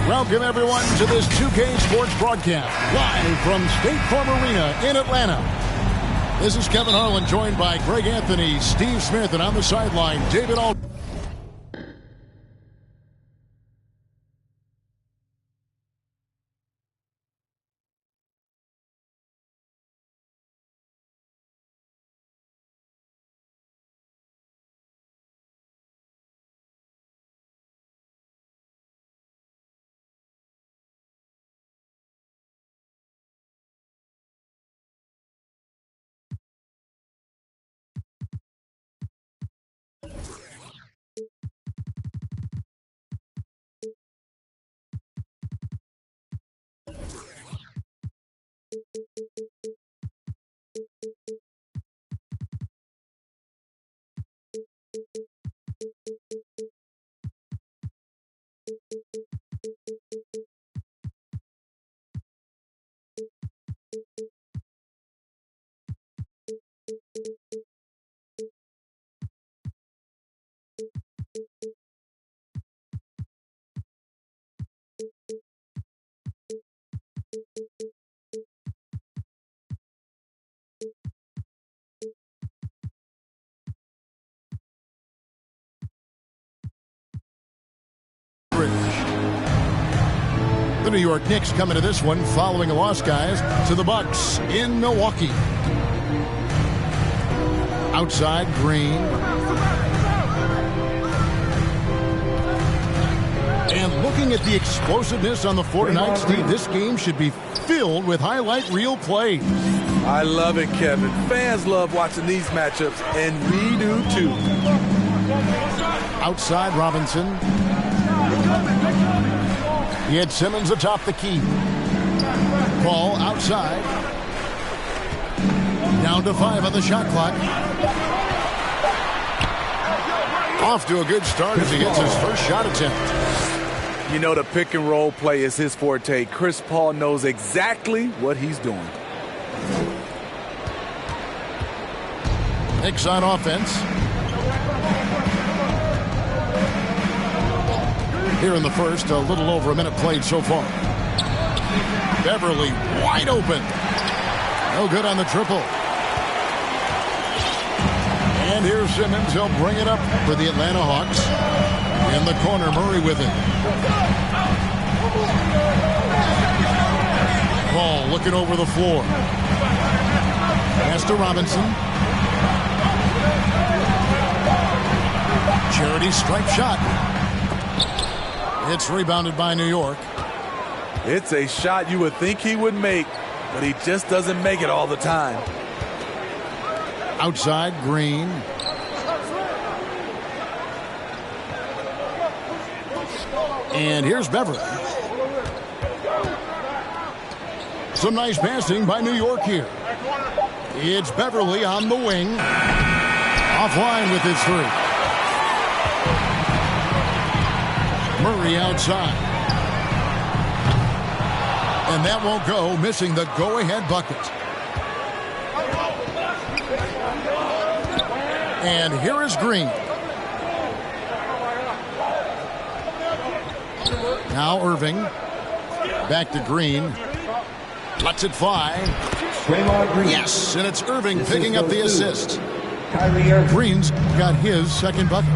Welcome, everyone, to this 2K Sports broadcast, live from State Farm Arena in Atlanta. This is Kevin Harlan, joined by Greg Anthony, Steve Smith, and on the sideline, David Aldridge. The New York Knicks coming to this one following a loss, guys, to the Bucks in Milwaukee. Outside, Green. And looking at the explosiveness on the floor tonight, Steve, this game should be filled with highlight reel plays. I love it, Kevin. Fans love watching these matchups, and we do too. Outside, Robinson. He had Simmons atop the key. Ball outside. Down to 5 on the shot clock. Off to a good start as he gets his first shot attempt. You know, the pick and roll play is his forte. Chris Paul knows exactly what he's doing. Knicks on offense. Here in the first, a little over a minute played so far. Beverly wide open. No good on the triple. And here's Simmons. He'll bring it up for the Atlanta Hawks. In the corner, Murray with it. Ball looking over the floor. Pass to Robinson. Charity stripe shot. It's rebounded by New York. It's a shot you would think he would make, but he just doesn't make it all the time. Outside, Green. And here's Beverly. Some nice passing by New York here. It's Beverly on the wing. Offline with his three. Murray outside. And that won't go, missing the go-ahead bucket. And here is Green. Now Irving. Back to Green. Lets it fly. Yes, and it's Irving picking up the assist. Green's got his second bucket.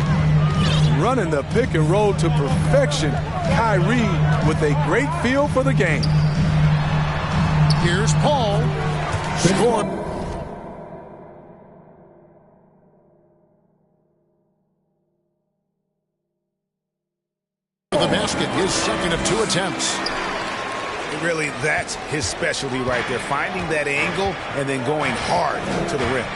Running the pick and roll to perfection. Kyrie with a great feel for the game. Here's Paul. Score. The basket, his second of 2 attempts. Really, that's his specialty right there. Finding that angle and then going hard to the rim.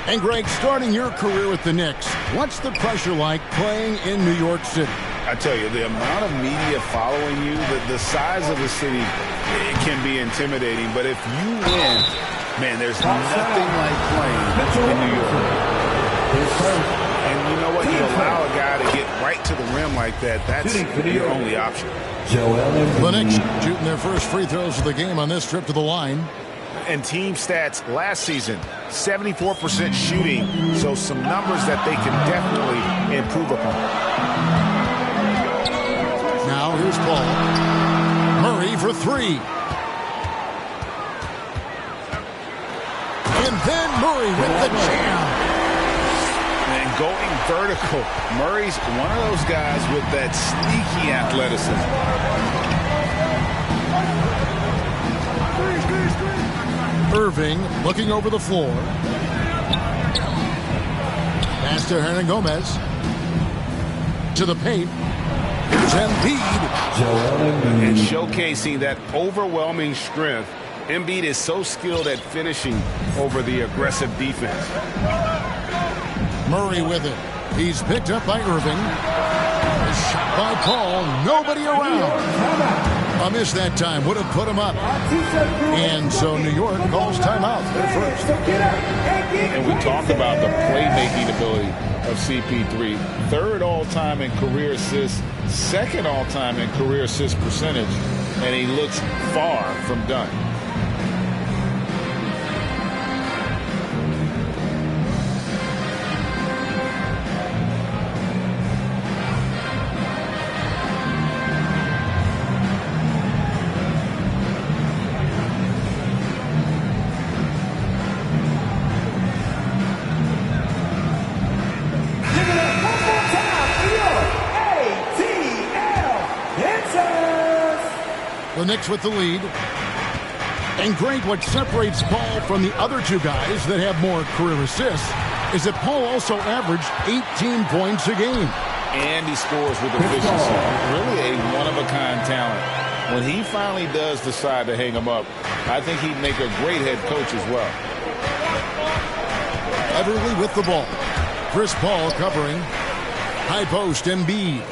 And Greg, starting your career with the Knicks, what's the pressure like playing in New York City? I tell you, the amount of media following you, the size of the city, it can be intimidating. But if you win, man, there's nothing like playing in New York. And you know what? You allow a guy to get right to the rim like that, that's your only option. The Knicks shooting their first free throws of the game on this trip to the line. And team stats last season, 74% shooting, so some numbers that they can definitely improve upon. Now here's Paul. three. And then Murray with the jam. And going vertical. Murray's one of those guys with that sneaky athleticism. Irving looking over the floor. Pass to Hernan Gomez. To the paint. Here's Embiid. And showcasing that overwhelming strength. Embiid is so skilled at finishing over the aggressive defense. Murray with it. He's picked up by Irving. A shot by Paul. Nobody around. A miss that time would have put him up. And so New York calls timeout. They're first. And we talk about the playmaking ability of CP3. Third all-time in career assists. Second all-time in career assist percentage. And he looks far from done. The Knicks with the lead. And Greg, what separates Paul from the other two guys that have more career assists is that Paul also averaged 18 points a game. And he scores with efficiency. Really a one-of-a-kind talent. When he finally does decide to hang him up, I think he'd make a great head coach as well. Everly with the ball. Chris Paul covering. High post, Embiid.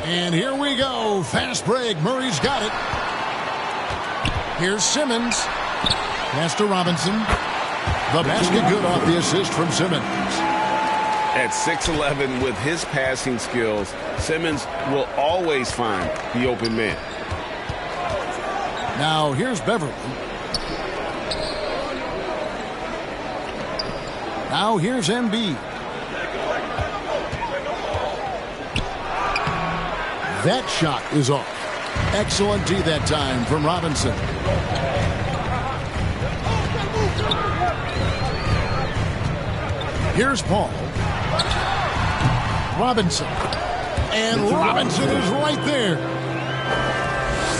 And here we go. Fast break. Murray's got it. Here's Simmons. Pass to Robinson. The basket good off the assist from Simmons. At 6'11", with his passing skills, Simmons will always find the open man. Now here's Beverly. Now here's Embiid. That shot is off. Excellent D that time from Robinson. Here's Paul. Robinson. And Robinson is right there.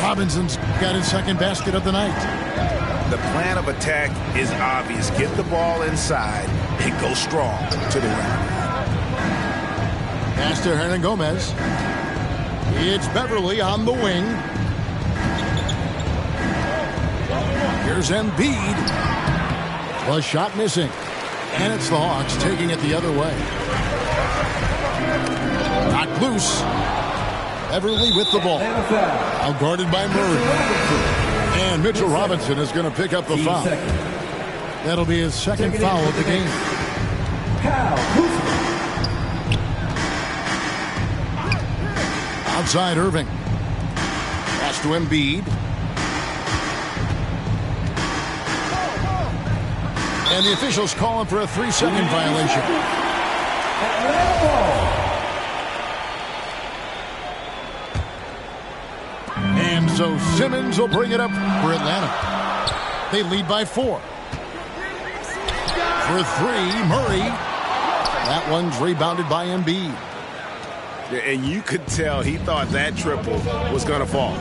Robinson's got his second basket of the night. The plan of attack is obvious. Get the ball inside and go strong to the rim. Pass to Hernan Gomez. It's Beverly on the wing. Here's Embiid. The shot missing. And it's the Hawks taking it the other way. Knocked loose. Beverly with the ball. Now guarded by Murray. And Mitchell Robinson is going to pick up the foul. That'll be his second foul of the game. Outside Irving. Pass to Embiid. And the officials calling for a 3-second violation. And so Simmons will bring it up for Atlanta. They lead by 4. For 3, Murray. That one's rebounded by Embiid. And you could tell he thought that triple was going to fall.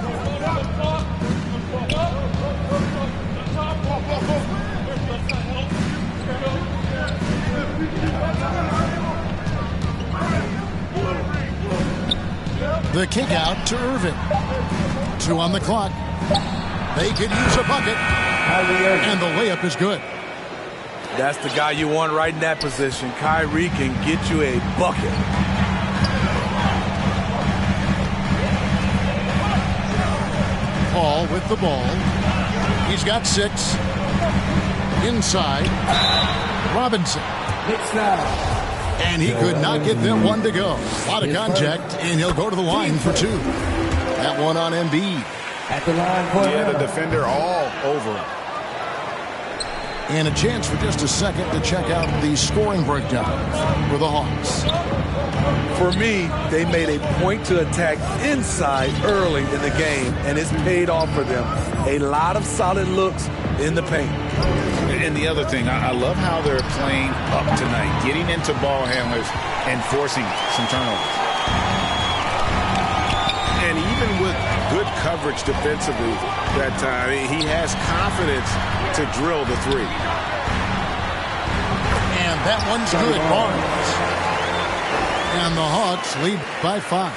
The kick out to Irving. 2 on the clock. They could use a bucket. And the layup is good. That's the guy you want right in that position. Kyrie can get you a bucket. Paul with the ball. He's got 6. Inside. Robinson. And he could not get that one to go. A lot of contact, and he'll go to the line for 2. That one on Embiid. At the line for the defender all over him. And a chance for just a second to check out the scoring breakdown for the Hawks. For me, they made a point to attack inside early in the game, and it's paid off for them. A lot of solid looks in the paint. And the other thing, I love how they're playing up tonight, getting into ball handlers and forcing some turnovers. And even with good coverage defensively that time, he has confidence to drill the three. And that one's good, Barnes. And the Hawks lead by 5.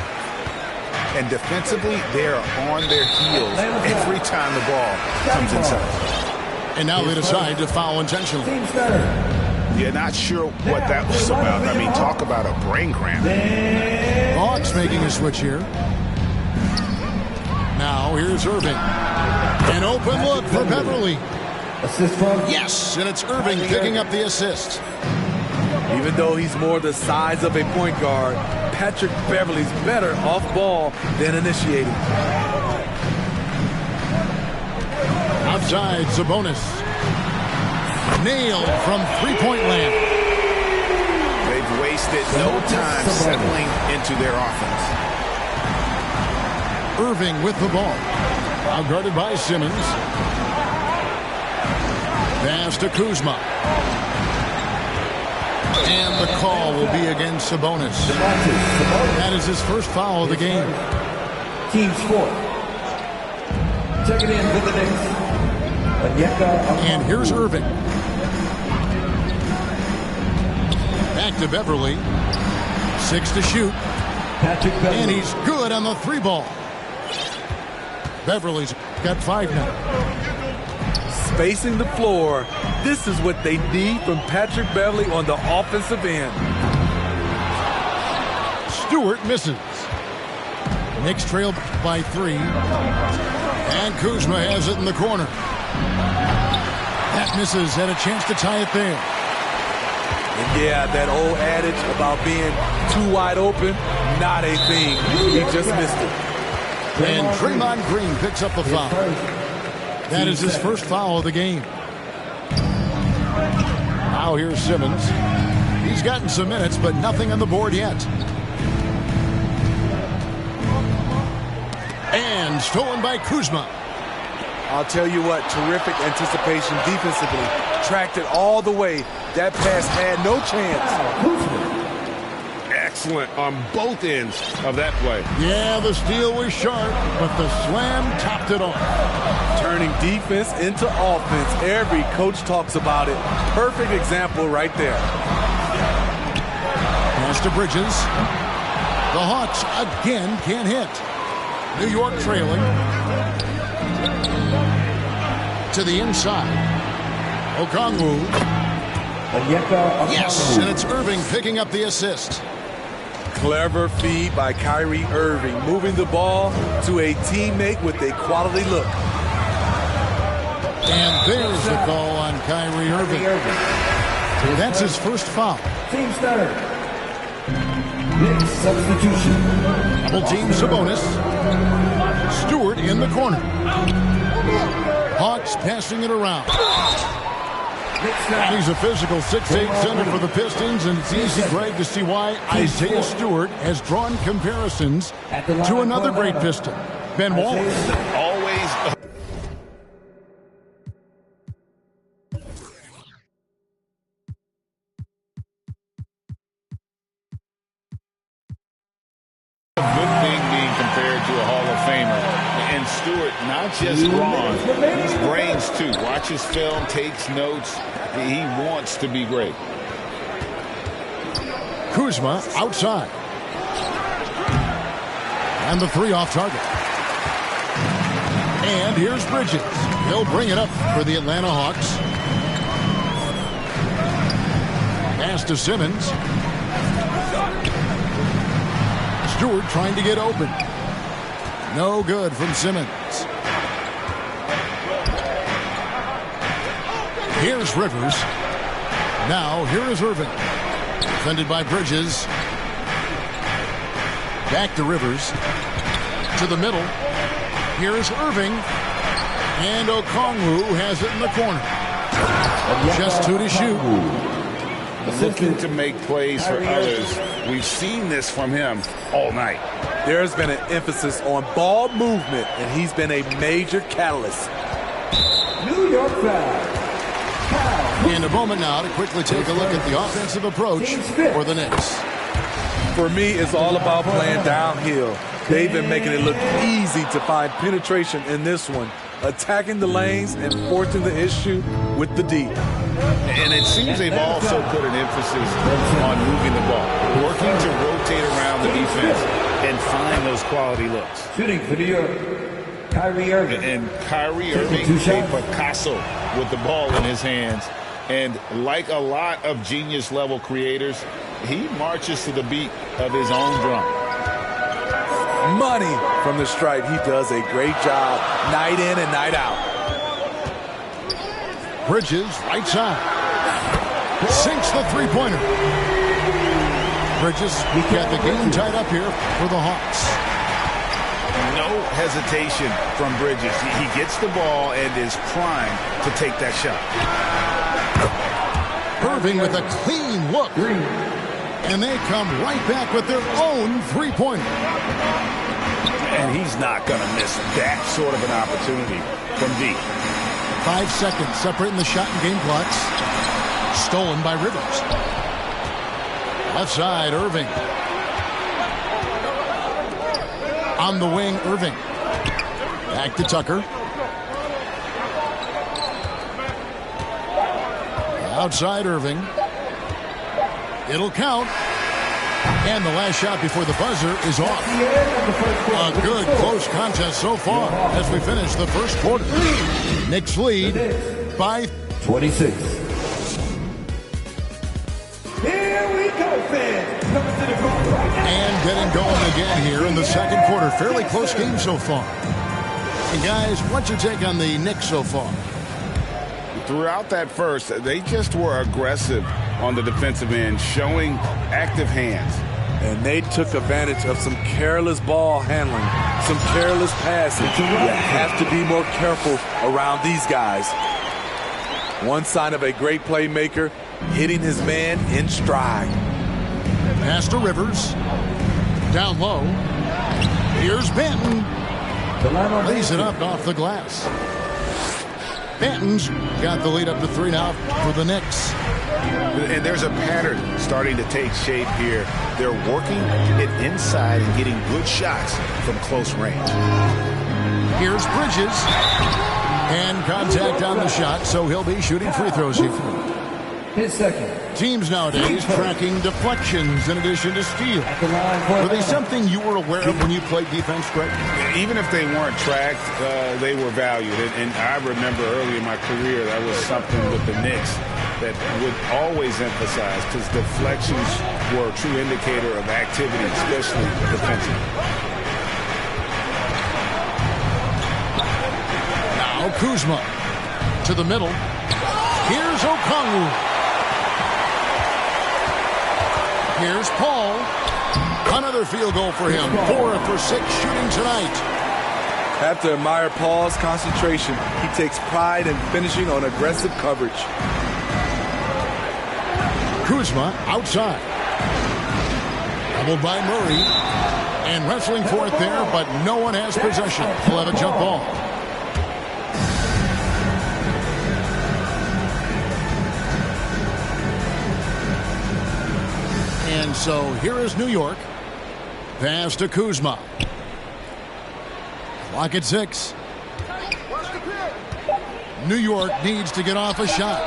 And defensively, they are on their heels every time the ball comes inside. And now they decide to foul intentionally. Yeah, not sure what that was about. I mean, talk about a brain cramp. The Hawks making a switch here. Now here's Irving. An open look for Beverly. Assist from? Yes, and it's Irving picking up the assist. Even though he's more the size of a point guard, Patrick Beverly's better off ball than initiating. Outside, Sabonis. Nailed from three-point land. They've wasted no time settling into their offense. Irving with the ball. Now guarded by Simmons. Pass to Kuzma. And the call will be against Sabonis. That is his first foul of the game. Team fourth. Check it in for the Knicks. And here's Irving. Back to Beverly. 6 to shoot. And he's good on the 3-ball. Beverly's got 5 now. Spacing the floor. This is what they need from Patrick Beverly on the offensive end. Stewart misses. Knicks trail by 3. And Kuzma has it in the corner. That misses, had a chance to tie it there. And yeah, that old adage about being too wide open, not a thing. He just missed it. And Draymond Green picks up the foul. That is his first foul of the game. Now here's Simmons. He's gotten some minutes, but nothing on the board yet. And stolen by Kuzma. I'll tell you what, terrific anticipation defensively. Tracked it all the way. That pass had no chance. Excellent on both ends of that play. Yeah, the steal was sharp, but the slam topped it off. Turning defense into offense. Every coach talks about it. Perfect example right there. Pass to Bridges. The Hawks again can't hit. New York trailing. To the inside. Okongwu. Yes, and it's Irving picking up the assist. Clever feed by Kyrie Irving, moving the ball to a teammate with a quality look. And there's the call on Kyrie Irving. That's his first foul. Team starter. Knicks substitution. Double team Sabonis. Stewart in the corner. Hawks passing it around. And he's a physical 6'8" center for the Pistons, and it's easy, Greg, to see why Isaiah Stewart has drawn comparisons to another great Piston, Ben Wallace. Always. A good thing being compared to a Hall of Famer. And Stewart, not just brawn, he's brains too. Watches film, takes notes. He wants to be great. Kuzma outside. And the 3 off target. And here's Bridges. He'll bring it up for the Atlanta Hawks. Pass to Simmons. Stewart trying to get open. No good from Simmons. Here's Rivers. Now here is Irving. Defended by Bridges. Back to Rivers. To the middle. Here's Irving. And Okongwu has it in the corner. Just 2 to shoot. Looking to make plays for others. We've seen this from him all night. There's been an emphasis on ball movement, and he's been a major catalyst. New York foul. And a moment now to quickly take a look at the offensive approach for the Knicks. For me, it's all about playing downhill. They've been making it look easy to find penetration in this one, attacking the lanes and forcing the issue with the D. And it seems they've also put an emphasis on moving the ball, working to rotate around the defense and find those quality looks. Shooting for New York, Kyrie Irving. And Kyrie Irving, a Picasso with the ball in his hands. And like a lot of genius-level creators, he marches to the beat of his own drum. Money from the stripe. He does a great job night in and night out. Bridges, right side. Sinks the three-pointer. Bridges got the game tied up here for the Hawks. No hesitation from Bridges. He gets the ball and is primed to take that shot. Irving with a clean look. And they come right back with their own three-pointer. And he's not going to miss that sort of an opportunity from deep. 5 seconds separating the shot and game clocks. Stolen by Rivers. Left side, Irving. On the wing, Irving. Back to Tucker. Outside, Irving. It'll count. And the last shot before the buzzer is off. A good close contest so far as we finish the first quarter. Knicks lead by 26. Here we go, fans. Coming to the court right now. And getting going again here in the second quarter. Fairly close game so far. And guys, what's your take on the Knicks so far? Throughout that first, they just were aggressive on the defensive end, showing active hands. And they took advantage of some careless ball handling, some careless passing. You have to be more careful around these guys. One sign of a great playmaker, hitting his man in stride. Pass to Rivers. Down low. Here's Benton. Lays it up off the glass. Benton's got the lead up to 3 now for the Knicks. And there's a pattern starting to take shape here. They're working it inside and getting good shots from close range. Here's Bridges. And contact on the shot, so he'll be shooting free throws here. His second. Teams nowadays tracking deflections in addition to steals. Were they something you were aware of when you played defense, Greg? Even if they weren't tracked, they were valued. And I remember early in my career, that was something with the Knicks that would always emphasize, because deflections were a true indicator of activity, especially defensively. Now Kuzma to the middle. Here's Okongwu. Here's Paul. Another field goal for him. 4 for 6 shooting tonight. Have to admire Paul's concentration. He takes pride in finishing on aggressive coverage. Kuzma outside. Doubled by Murray. And wrestling for it there, but no one has possession. He'll have a jump ball. And so here is New York. Pass to Kuzma. Clock at 6. New York needs to get off a shot.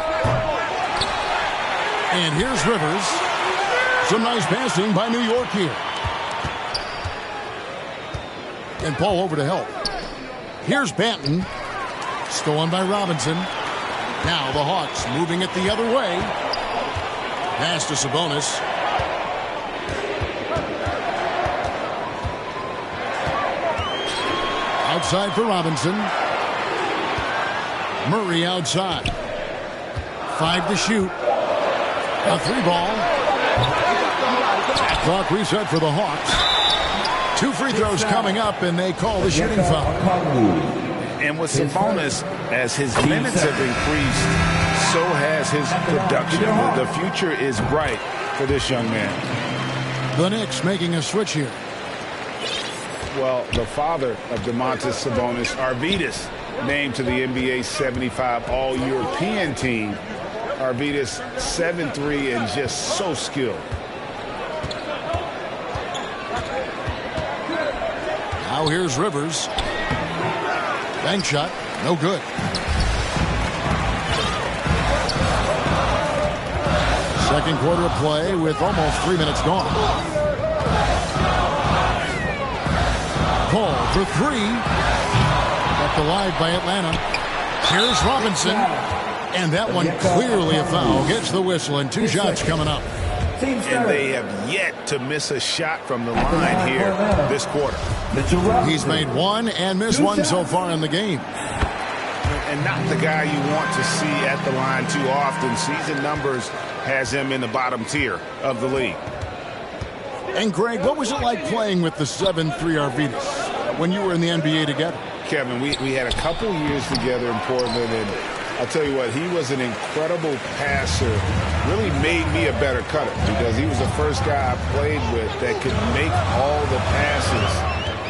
And here's Rivers. Some nice passing by New York here. And Paul over to help. Here's Banton. Stolen by Robinson. Now the Hawks moving it the other way. Pass to Sabonis. Outside for Robinson. Murray outside. 5 to shoot. A 3-ball. Clock reset for the Hawks. 2 free throws coming up, and they call the shooting foul. And with Sabonis, as his minutes have increased, so has his production. The future is bright for this young man. The Knicks making a switch here. Well, the father of Domantas Sabonis, Arvydas, named to the NBA 75 All-European team. Arvydas 7'3" and just so skilled. Now here's Rivers. Bank shot, no good. Second quarter of play with almost 3 minutes gone. Paul for three. Kept alive by Atlanta. Here's Robinson. And that one clearly a foul. Gets the whistle and 2 shots coming up. And they have yet to miss a shot from the line here this quarter. He's made one and missed one so far in the game. And not the guy you want to see at the line too often. Season numbers has him in the bottom tier of the league. And Greg, what was it like playing with the 7'3" Arvydas when you were in the NBA together? Kevin, we had a couple years together in Portland, and I'll tell you what, he was an incredible passer. Really made me a better cutter because he was the first guy I played with that could make all the passes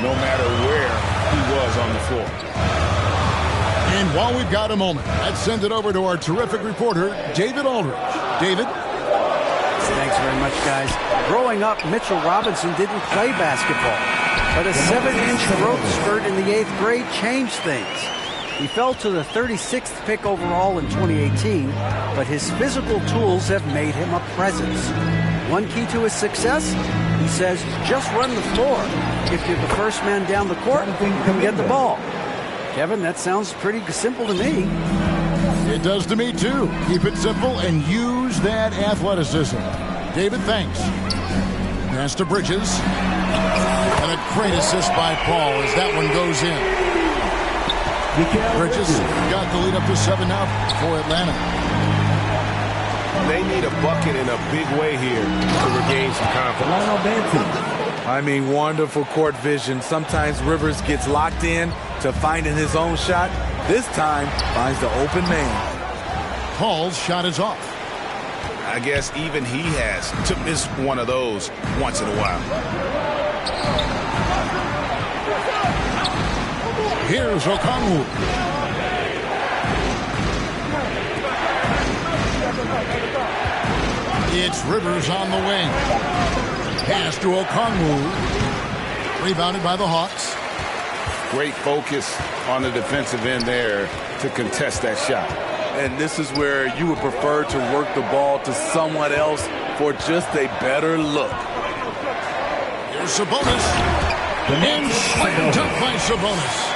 no matter where he was on the floor. And while we've got a moment, let's send it over to our terrific reporter, David Aldridge. David? Thanks very much, guys. Growing up, Mitchell Robinson didn't play basketball, but a 7-inch growth spurt in the 8th grade changed things. He fell to the 36th pick overall in 2018, but his physical tools have made him a presence. One key to his success, he says, just run the floor. If you're the first man down the court, come get the ball. Kevin, that sounds pretty simple to me. It does to me, too. Keep it simple and use that athleticism. David, thanks. Pass to Bridges. And a great assist by Paul as that one goes in. Bridges got the lead up to 7 now for Atlanta. They need a bucket in a big way here to regain some confidence. I mean, wonderful court vision. Sometimes Rivers gets locked in to finding his own shot. This time, finds the open man. Paul's shot is off. I guess even he has to miss one of those once in a while. Here's Okongwu. It's Rivers on the wing. Pass to Okongwu. Rebounded by the Hawks. Great focus on the defensive end there to contest that shot. And this is where you would prefer to work the ball to someone else for just a better look. Here's Sabonis. And slam dunk by Sabonis.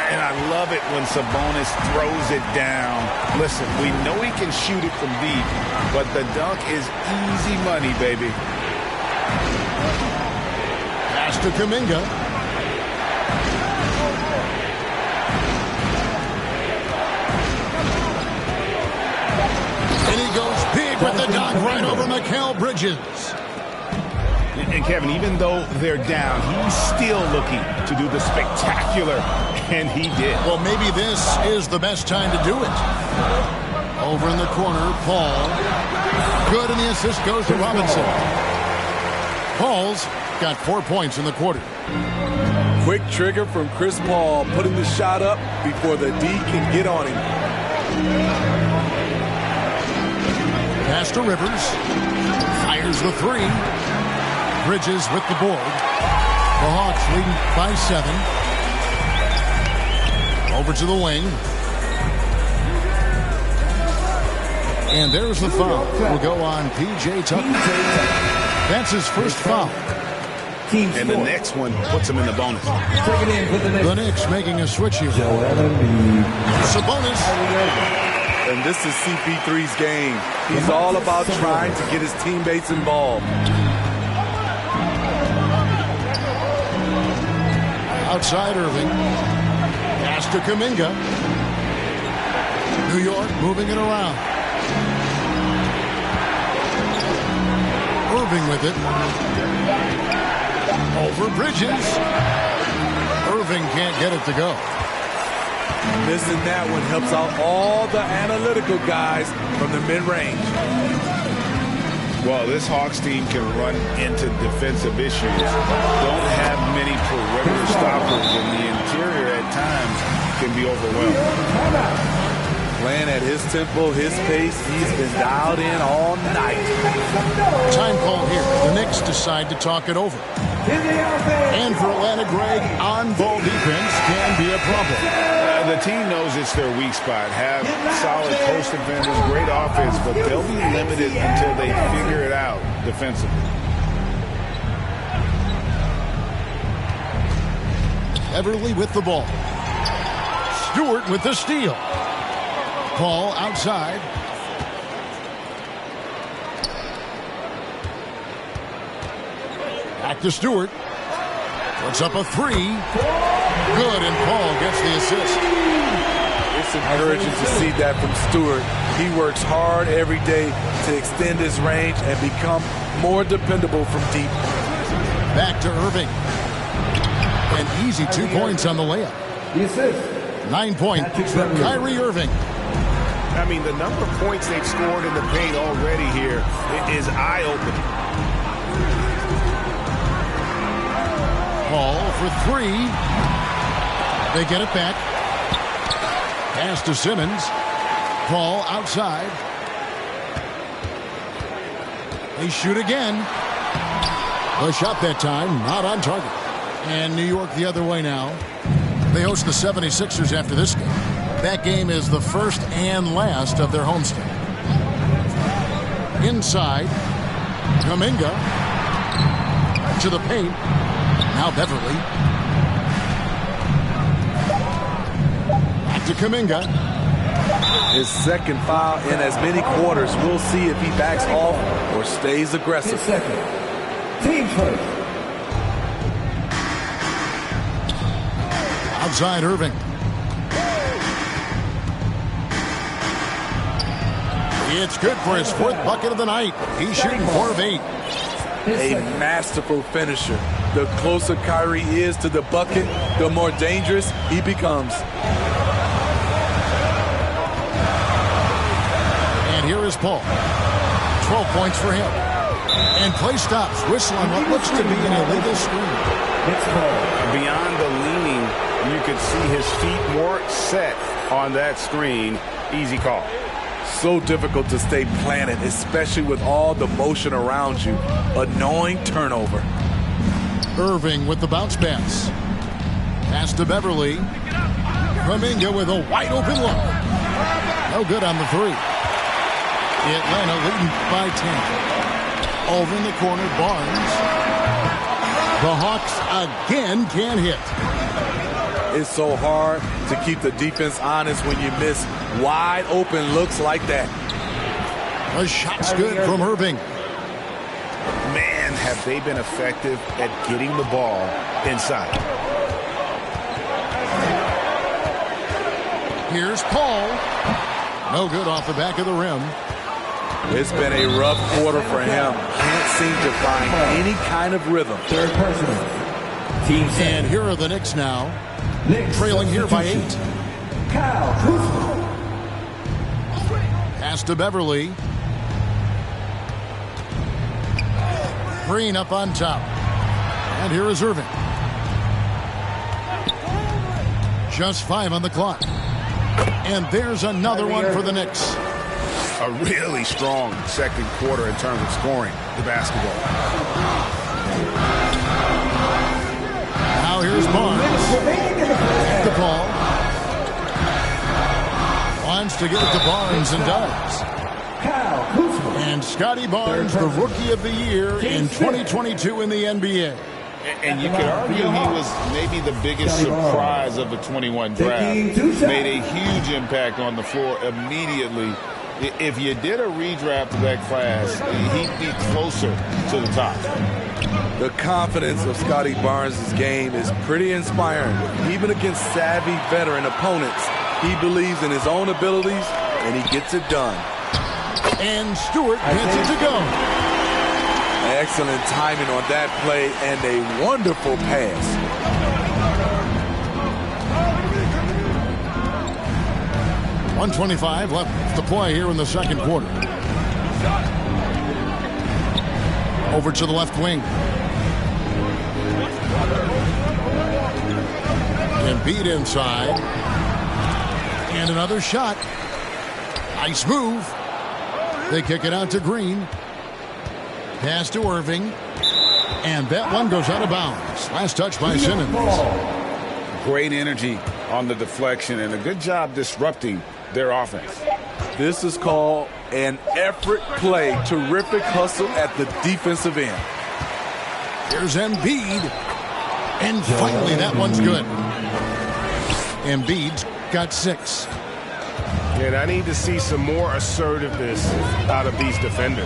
And I love it when Sabonis throws it down. Listen, we know he can shoot it from deep, but the dunk is easy money, baby. Pass to Kuminga. And he goes big with the dunk right over Mikal Bridges. And Kevin, even though they're down, he's still looking to do the spectacular, and he did. Well, maybe this is the best time to do it. Over in the corner, Paul. Good, and the assist goes to Robinson. Paul's got 4 points in the quarter. Quick trigger from Chris Paul, putting the shot up before the D can get on him. Pass to Rivers. Fires the three. Bridges with the board. The Hawks leading by 7. Over to the wing. And there's the foul. Will go on P.J. Tucker. That's his first foul. And the next one puts him in the bonus. The Knicks making a switch here. Sabonis. And this is CP3's game. He's all about trying to get his teammates involved. Outside Irving. Pass to Kuminga. New York moving it around. Irving with it. Over Bridges. Irving can't get it to go. Missing that one helps out all the analytical guys from the mid-range. Well, this Hawks team can run into defensive issues. Don't have many perimeter stoppers, and the interior at times can be overwhelmed. Playing at his tempo, his pace, he's been dialed in all night. Time call here. The Knicks decide to talk it over. And for Atlanta, Greg, on-ball defense can be a problem. The team knows it's their weak spot. Have solid post defenders, great offense, but they'll be limited until they figure it out defensively. Everly with the ball. Stewart with the steal. Paul outside. Back to Stewart. Puts up a three. Good, and Paul gets the assist. It's encouraging to see that from Stewart. He works hard every day to extend his range and become more dependable from deep. Back to Irving. An easy 2 points on the layup. The assist. 9 points for Kyrie Irving. I mean, the number of points they've scored in the paint already here is eye-opening. Paul for three. They get it back. Pass to Simmons. Paul outside. They shoot again. The shot that time not on target. And New York the other way now. They host the 76ers after this game. That game is the first and last of their homestand. Inside, Kuminga to the paint. Now Beverly. Back to Kuminga. His second foul in as many quarters. We'll see if he backs off or stays aggressive. Second. Team first. Outside Irving. It's good for his fourth bucket of the night. He's shooting 4 of 8. A masterful finisher. The closer Kyrie is to the bucket, the more dangerous he becomes. And here is Paul. 12 points for him. And play stops. Whistle on what looks to be an illegal screen. It's Paul. Beyond the leaning, you could see his feet more set on that screen. Easy call. So difficult to stay planted, especially with all the motion around you. Annoying turnover. Irving with the bounce pass. Pass to Beverly. Kuminga with a wide open look. No good on the three. Atlanta leading by 10. Over in the corner, Barnes. The Hawks again can't hit. It's so hard to keep the defense honest when you miss wide open looks like that. The shot's good from Irving. Man, have they been effective at getting the ball inside. Here's Paul. No good off the back of the rim. It's been a rough quarter for him. Can't seem to find any kind of rhythm. Third personal. Team second. And here are the Knicks now. Knicks Trailing here by 8. Kyle Kuzma. Pass to Beverly. Green up on top. And here is Irving. Just 5 on the clock. And there's another one for the Knicks. A really strong second quarter in terms of scoring the basketball. Now here's Barnes. The ball. Wants to get it to Barnes and does. Kyle Kuzma. And Scotty Barnes, the Rookie of the Year in 2022 in the NBA. And you could argue he was maybe the biggest surprise of the 21 draft. Made a huge impact on the floor immediately. If you did a redraft of that class, he'd be closer to the top. The confidence of Scotty Barnes' game is pretty inspiring. Even against savvy veteran opponents, he believes in his own abilities, and he gets it done. And Stewart gets it to go. Excellent timing on that play and a wonderful pass. 1:25 left to play here in the second quarter. Over to the left wing. Embiid inside. And another shot. Nice move. They kick it out to Green. Pass to Irving. And that one goes out of bounds. Last touch by Simmons. Great energy on the deflection and a good job disrupting their offense. This is called an effort play. Terrific hustle at the defensive end. Here's Embiid. And finally, that one's good. Embiid's got 6. And I need to see some more assertiveness out of these defenders.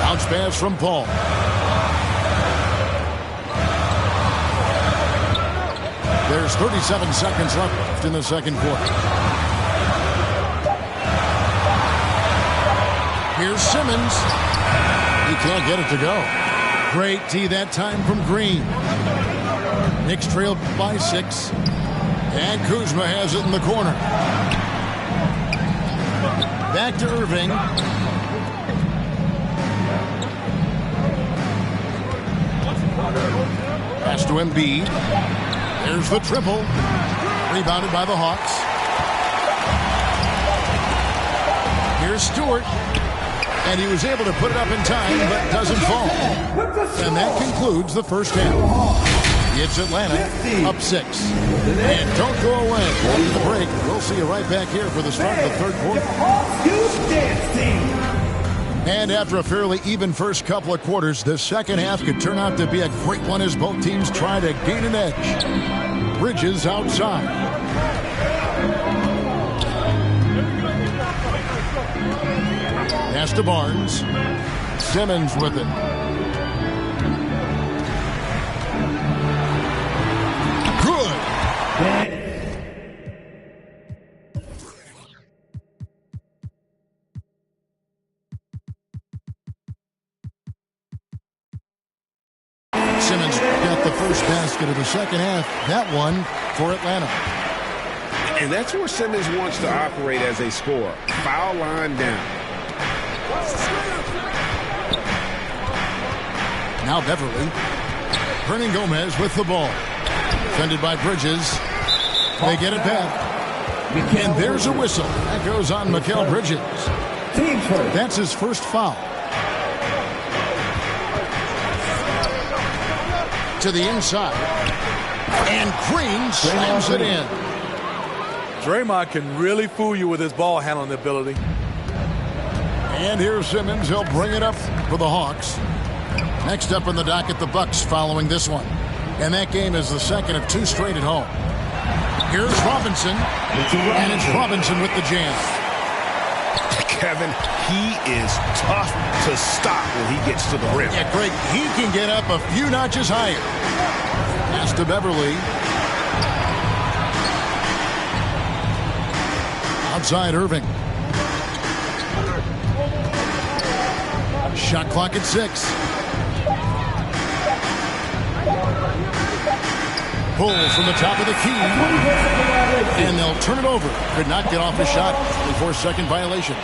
Bounce pass from Paul. There's 37 seconds left in the second quarter. Here's Simmons. He can't get it to go. Great tee that time from Green. Knicks trailed by 6. And Kuzma has it in the corner. Back to Irving. Pass to Embiid. There's the triple. Rebounded by the Hawks. Here's Stewart. And he was able to put it up in time, but doesn't fall. And that concludes the first half. It's Atlanta up 6. And don't go away. After the break, we'll see you right back here for the start of the third quarter. And after a fairly even first couple of quarters, the second half could turn out to be a great one as both teams try to gain an edge. Bridges outside. Pass to Barnes. Simmons with it. Good. Simmons got the first basket of the second half. That one for Atlanta. And that's where Simmons wants to operate as a scorer. Foul line down. Now Beverly. Hernan Gomez with the ball. Defended by Bridges. They get it back. And there's a whistle. That goes on Mikal Bridges. That's his first foul. To the inside. And Green slams it in. Draymond can really fool you with his ball handling ability. And here's Simmons. He'll bring it up for the Hawks. Next up in the docket, the Bucks following this one. And that game is the second of 2 straight at home. Here's Robinson. And it's Robinson with the jam. Kevin, he is tough to stop when he gets to the rim. Yeah, Craig, he can get up a few notches higher. Pass to Beverly. Outside Irving. Shot clock at 6. Pull from the top of the key. And they'll turn it over. Could not get off the shot before second violation.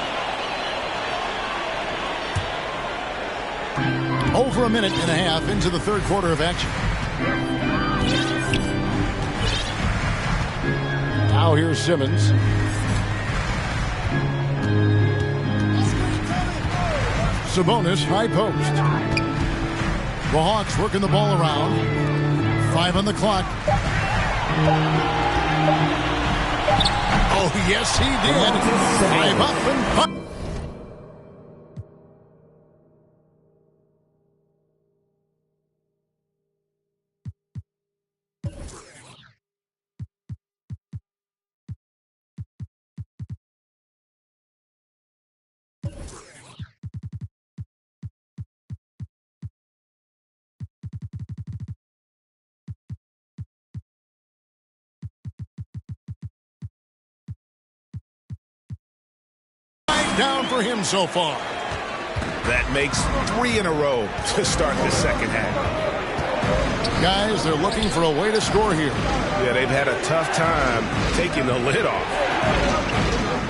Over a minute and a half into the third quarter of action. Now here's Simmons. Sabonis, high post. The Hawks working the ball around. 5 on the clock. Oh, yes, he did. 5 up and 5. Down for him so far. That makes 3 in a row to start the second half. Guys, they're looking for a way to score here. Yeah, they've had a tough time taking the lid off.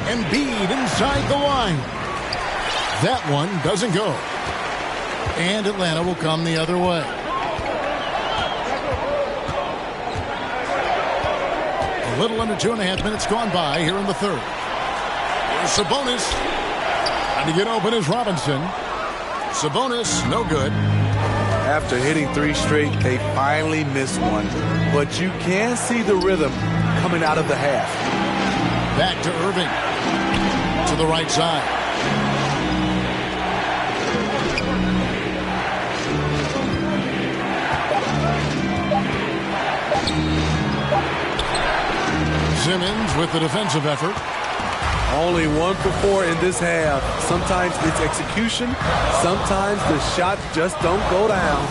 Embiid inside the line. That one doesn't go. And Atlanta will come the other way. A little under 2.5 minutes gone by here in the third. Here's Sabonis. Trying to get open is Robinson. Sabonis, no good. After hitting 3 straight, they finally missed one. But you can see the rhythm coming out of the half. Back to Irving. To the right side. Simmons with the defensive effort. Only 1 for 4 in this half. Sometimes it's execution. Sometimes the shots just don't go down.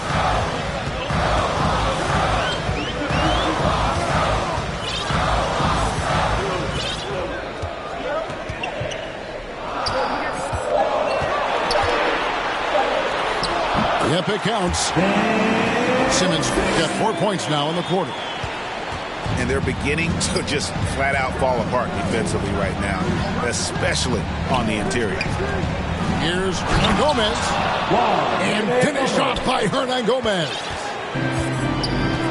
Yep, it counts. Simmons got 4 points now in the quarter. And they're beginning to just flat out fall apart defensively right now, especially on the interior. Here's Gomez. And finished off by Hernan Gomez.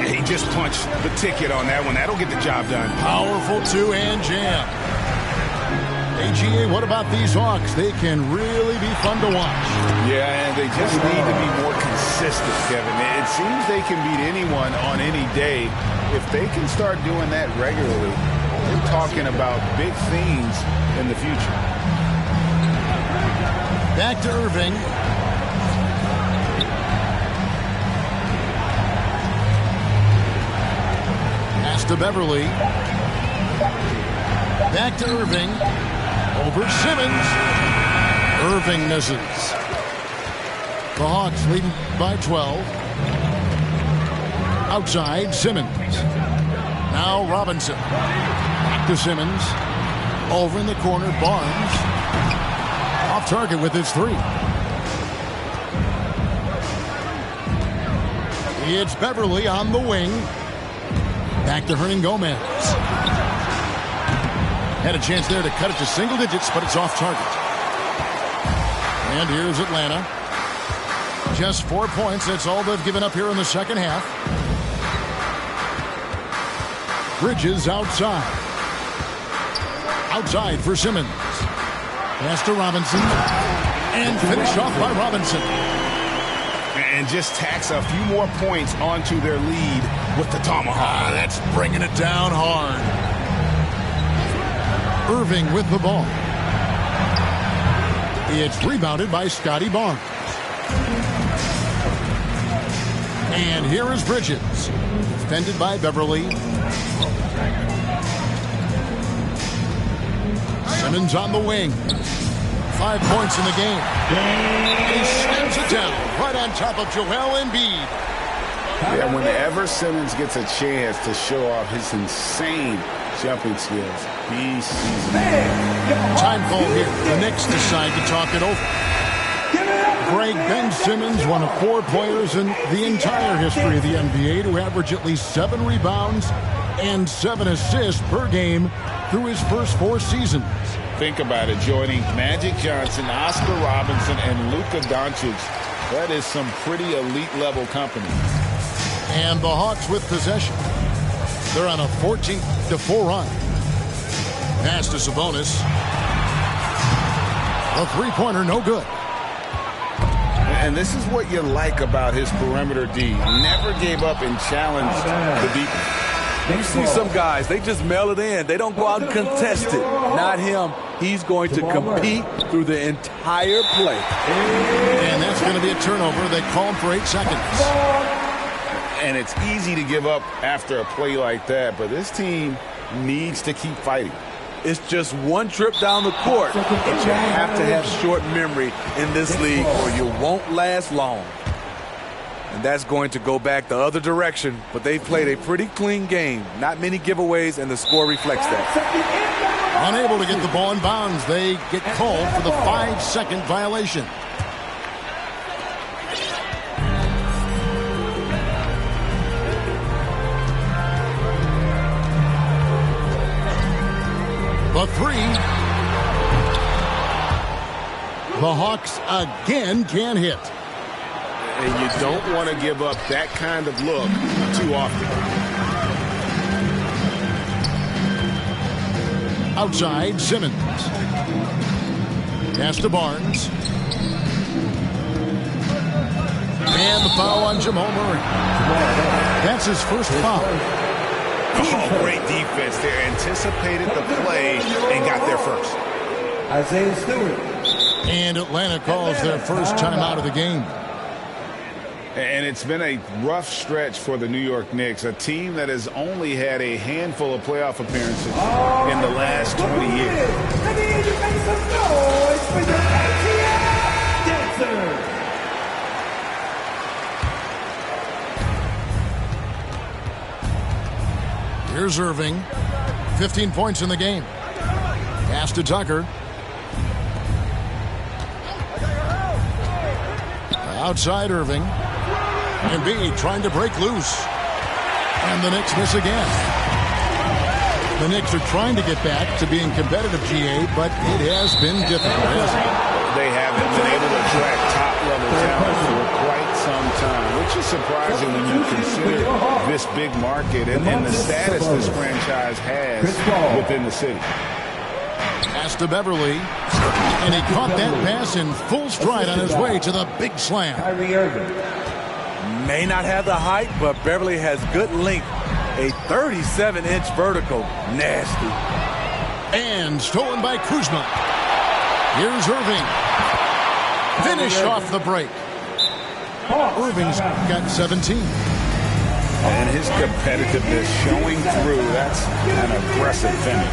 He just punched the ticket on that one. That'll get the job done. Powerful two-hand jam. AGA, what about these Hawks? They can really be fun to watch. Yeah, and they just need to be more consistent, Kevin. It seems they can beat anyone on any day. If they can start doing that regularly, we're talking about big things in the future. Back to Irving. Pass to Beverly. Back to Irving. Over Simmons. Irving misses. The Hawks leading by 12. Outside, Simmons. Now Robinson. Back to Simmons. Over in the corner, Barnes. Off target with his 3. It's Beverly on the wing. Back to Hernan Gomez. Had a chance there to cut it to single digits, but it's off target. And here's Atlanta. Just 4 points. That's all they've given up here in the second half. Bridges outside. Outside for Simmons. Pass to Robinson. And finish off by Robinson. And just tacks a few more points onto their lead with the tomahawk. That's bringing it down hard. Irving with the ball. It's rebounded by Scotty Barnes. And here is Bridges. Defended by Beverly. Simmons on the wing. 5 points in the game. He slams it down right on top of Joel Embiid. Yeah, whenever Simmons gets a chance to show off his insane jumping skills, he sees it. Time call here. The Knicks decide to talk it over. Greg, Ben Simmons, one of 4 players in the entire history of the NBA to average at least 7 rebounds and 7 assists per game through his first 4 seasons. Think about it, joining Magic Johnson, Oscar Robinson, and Luka Doncic. That is some pretty elite level company. And the Hawks with possession. They're on a 14-4 run. Pass to Sabonis. A 3-pointer, no good. And this is what you like about his perimeter D. Never gave up and challenged the defense. You see some guys, they just mail it in. They don't go out and contest it. Not him. He's going to compete through the entire play. And that's going to be a turnover. They call him for 8 seconds. And it's easy to give up after a play like that, but this team needs to keep fighting. It's just one trip down the court. But you have to have short memory in this league or you won't last long. And that's going to go back the other direction. But they've played a pretty clean game. Not many giveaways, and the score reflects that. Unable to get the ball in bounds. They get called for the 5-second violation. The three. The Hawks again can't hit. And you don't want to give up that kind of look too often. Outside, Simmons. Pass to Barnes. And the foul on Jamal Murray. That's his first foul. Oh, great defense there. Anticipated the play and got there first. Isaiah Stewart. And Atlanta calls their first timeout of the game. And it's been a rough stretch for the New York Knicks, a team that has only had a handful of playoff appearances in the last 20 years. I need you to make some noise for the ATL Dancers. Here's Irving. 15 points in the game. Pass to Tucker. Outside Irving. Embiid trying to break loose. And the Knicks miss again. The Knicks are trying to get back to being competitive, GA, but it has been difficult, hasn't it? They haven't been able to attract top-level talent for quite some time, which is surprising when you consider this big market and the status this franchise has within the city. Pass to Beverly. And he caught that pass in full stride on his way to the big slam. Kyrie Irving. May not have the height, but Beverly has good length. A 37-inch vertical. Nasty. And stolen by Kuzma. Here's Irving. Finish off the break. Irving's got 17. And his competitiveness showing through. That's an aggressive finish.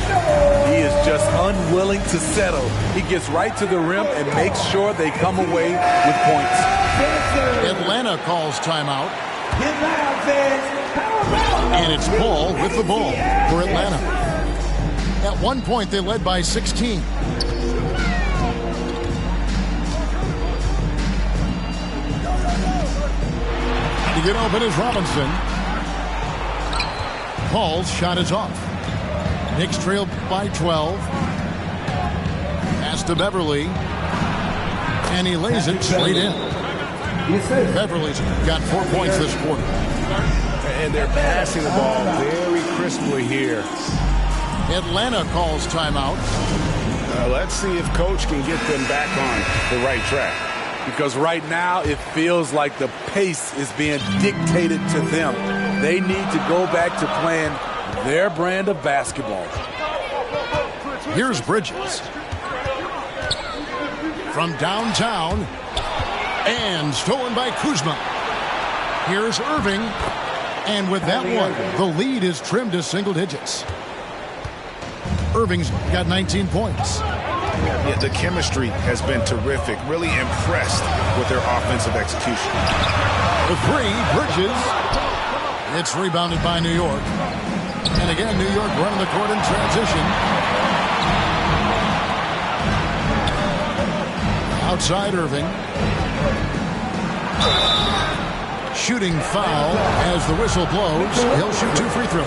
He is just unwilling to settle. He gets right to the rim and makes sure they come away with points. Atlanta calls timeout. And it's Paul with the ball for Atlanta. At one point, they led by 16. To get open is Robinson. Paul's shot is off. Knicks trailed by 12. Pass to Beverly. And he lays it straight in. Beverly's got 4 points this quarter. And they're passing the ball very crisply here. Atlanta calls timeout. Let's see if Coach can get them back on the right track. Because right now it feels like the pace is being dictated to them. They need to go back to playing their brand of basketball. Here's Bridges. From downtown. And stolen by Kuzma. Here's Irving. And with that one, the lead is trimmed to single digits. Irving's got 19 points. Yeah, the chemistry has been terrific. Really impressed with their offensive execution. The three, Bridges. It's rebounded by New York. And again, New York running the court in transition. Outside Irving. Shooting foul as the whistle blows. He'll shoot 2 free throws.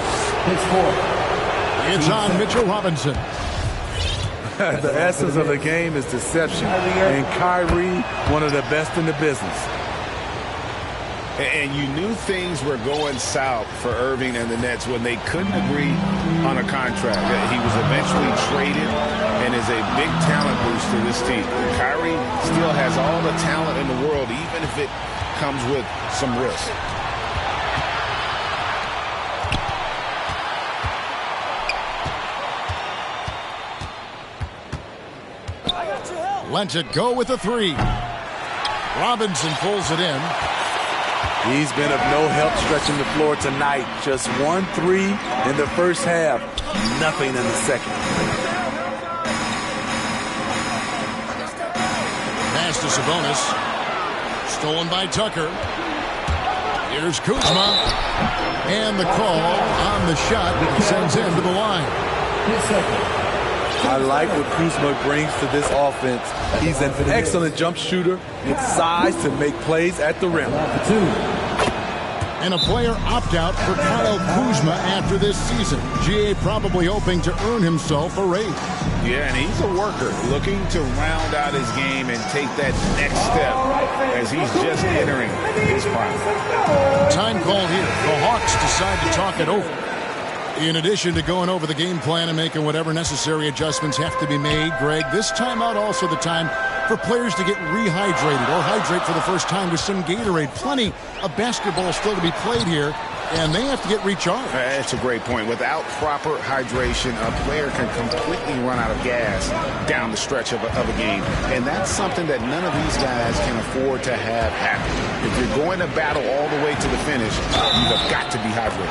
It's on Mitchell Robinson. The essence of the game is deception. And Kyrie, one of the best in the business. And you knew things were going south for Irving and the Nets when they couldn't agree on a contract. He was eventually traded and is a big talent boost to this team. Kyrie still has all the talent in the world, even if it comes with some risk. Lets it go with the three. Robinson pulls it in. He's been of no help stretching the floor tonight. Just 1 3 in the first half. Nothing in the second. Pass to Sabonis. Stolen by Tucker. Here's Kuzma. And the call on the shot sends him to the line. I like what Kuzma brings to this offense. He's an excellent jump shooter with size to make plays at the rim. And a player opt-out for Kyle Kuzma after this season. GA probably hoping to earn himself a raise. Yeah, and he's a worker, looking to round out his game and take that next step as he's just entering his prime. Time called here. The Hawks decide to talk it over. In addition to going over the game plan and making whatever necessary adjustments have to be made, Greg, this timeout also the time for players to get rehydrated or hydrate for the first time with some Gatorade. Plenty of basketball still to be played here, and they have to get recharged. That's a great point. Without proper hydration, a player can completely run out of gas down the stretch of a game. And that's something that none of these guys can afford to have happen. If you're going to battle all the way to the finish, you've got to be hydrated.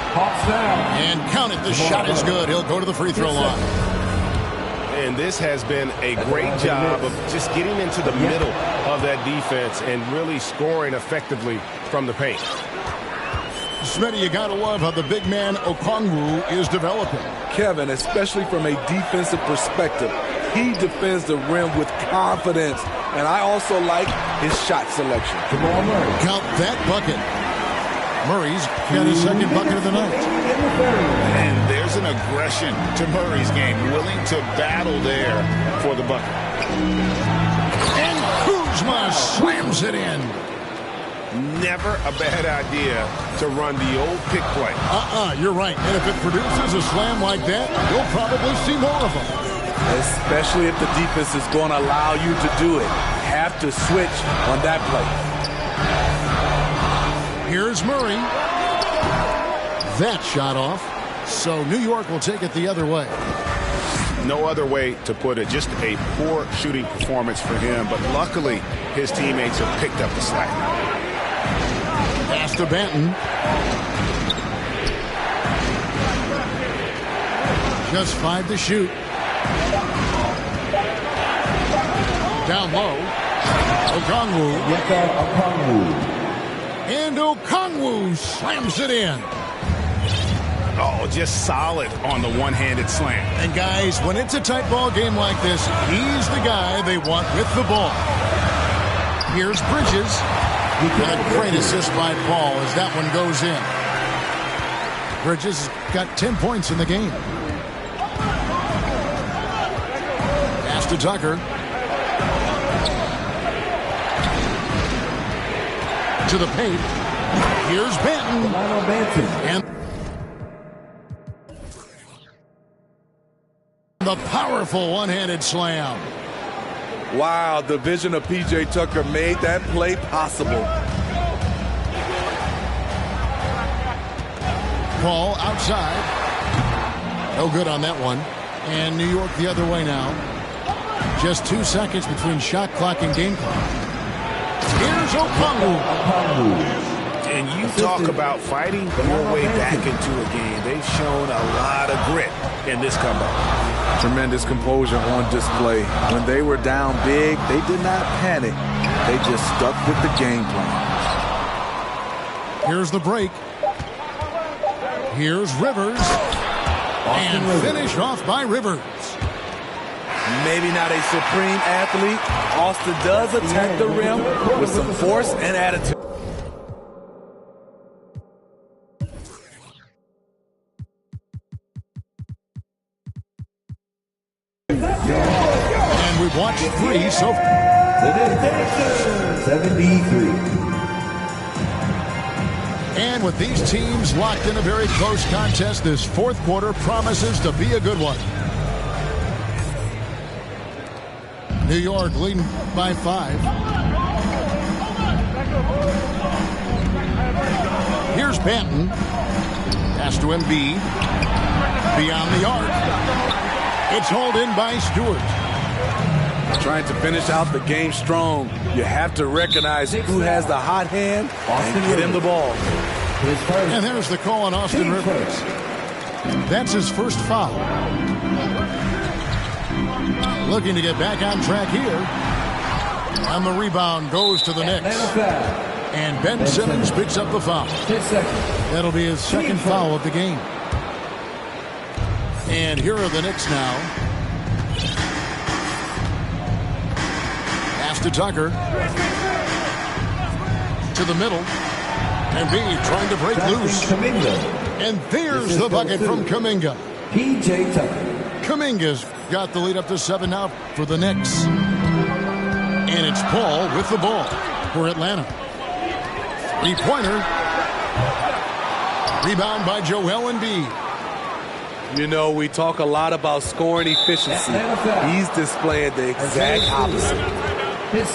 And count it. The shot is good. He'll go to the free throw line. And this has been a great job of just getting into the middle of that defense and really scoring effectively from the paint. Smitty, you gotta love how the big man Okongwu is developing. Kevin, especially from a defensive perspective, he defends the rim with confidence. And I also like his shot selection. Count that bucket. Murray's got his second bucket of the night. And there's an aggression to Murray's game, willing to battle there for the bucket. And Kuzma slams it in. Never a bad idea to run the old pick play. You're right. And if it produces a slam like that, you'll probably see more of them. Especially if the defense is going to allow you to do it. Have to switch on that play. Here's Murray. That shot off. So New York will take it the other way. No other way to put it. Just a poor shooting performance for him. But luckily, his teammates have picked up the slack. Pass to Benton. Just 5 to shoot. Down low. Okongwu. And Okongwu slams it in. Oh, just solid on the one-handed slam. And guys, when it's a tight ball game like this, he's the guy they want with the ball. Here's Bridges. And a great assist by Paul as that one goes in. Bridges got 10 points in the game. Pass to Tucker. To the paint. Here's Benton. And the powerful one-handed slam. Wow, the vision of P.J. Tucker made that play possible. Paul outside. No good on that one. And New York the other way now. Just 2 seconds between shot clock and game clock. Here's Okongwu. And you talk about fighting your way back into a game. They've shown a lot of grit in this comeback. Tremendous composure on display. When they were down big, they did not panic. They just stuck with the game plan. Here's the break. Here's Rivers. And finished off by Rivers. Maybe not a supreme athlete. Austin does attack the rim with some force and attitude. And we've watched 3 so far. 73. And with these teams locked in a very close contest, this fourth quarter promises to be a good one. New York leading by 5. Here's Benton. Pass to Embiid. Beyond the arc. It's hauled in by Stewart. Trying to finish out the game strong. You have to recognize who has the hot hand and get him the ball. And there's the call on Austin Rivers. That's his first foul. Looking to get back on track here. And the rebound goes to the Knicks. And Ben Simmons picks up the foul. That'll be his second foul of the game. And here are the Knicks now. Pass to Tucker. To the middle. Embiid trying to break loose. And there's the bucket from Kuminga. P.J. Tucker. Kuminga's got the lead up to 7 now for the Knicks. And it's Paul with the ball for Atlanta. 3-pointer. Rebound by Joel Embiid. You know, we talk a lot about scoring efficiency. He's displaying the exact opposite.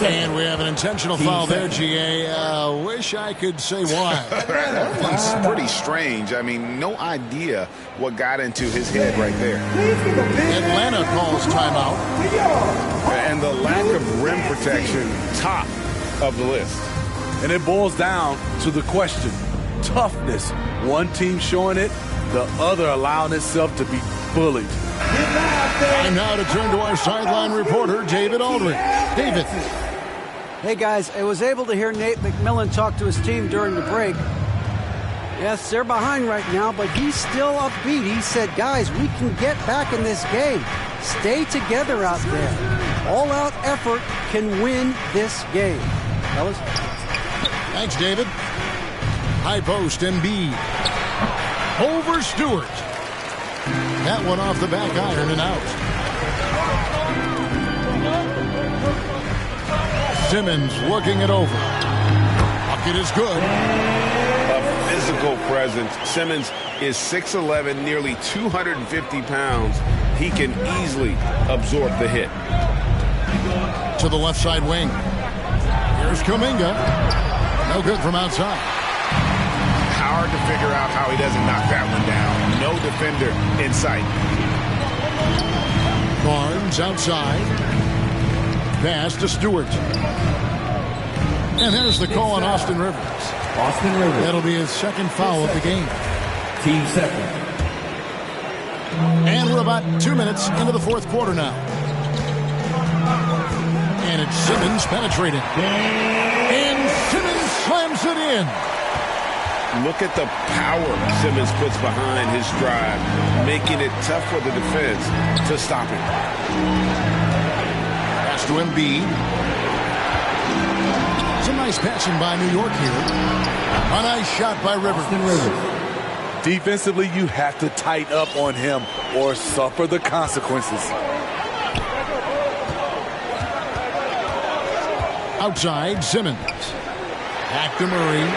And we have an intentional foul there, GA. Wish I could say why. That one's pretty strange. I mean, no idea what got into his head right there. Atlanta calls timeout. And the lack of rim protection, top of the list. And it boils down to the question. Toughness. One team showing it, the other allowing itself to be bullied. Time now to turn to our sideline reporter, David Aldridge. David. Hey, guys, I was able to hear Nate McMillan talk to his team during the break. Yes, they're behind right now, but he's still upbeat. He said, guys, we can get back in this game. Stay together out there. All-out effort can win this game. Fellas? Thanks, David. High post, Embiid. Over Stewart. That one off the back iron and out. Simmons looking it over. Bucket is good. A physical presence. Simmons is 6'11", nearly 250 pounds. He can easily absorb the hit. To the left side wing. Here's Kuminga. No good from outside. Hard to figure out how he doesn't knock that one down. No defender in sight. Barnes outside. Pass to Stewart. And there's the call on Austin Rivers. Austin Rivers. That'll be his second foul of the game. Team second. And we're about 2 minutes into the fourth quarter now. And it's Simmons penetrating. And Simmons slams it in. Look at the power Simmons puts behind his drive, making it tough for the defense to stop him. Pass to Embiid. Some nice passing by New York here. A nice shot by Rivers. Defensively, you have to tighten up on him or suffer the consequences. Outside, Simmons. Back to Murray.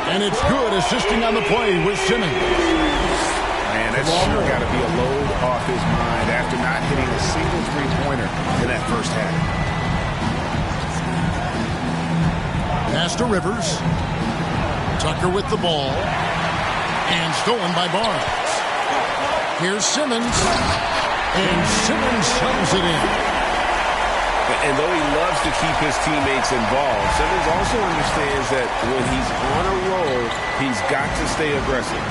And it's good, assisting on the play with Simmons. Man, that's sure got to be a load off his mind after not hitting a single three-pointer in that first half. Pass to Rivers. Tucker with the ball. And stolen by Barnes. Here's Simmons. And Simmons slams it in. And though he loves to keep his teammates involved, Simmons also understands that when he's on a roll, he's got to stay aggressive.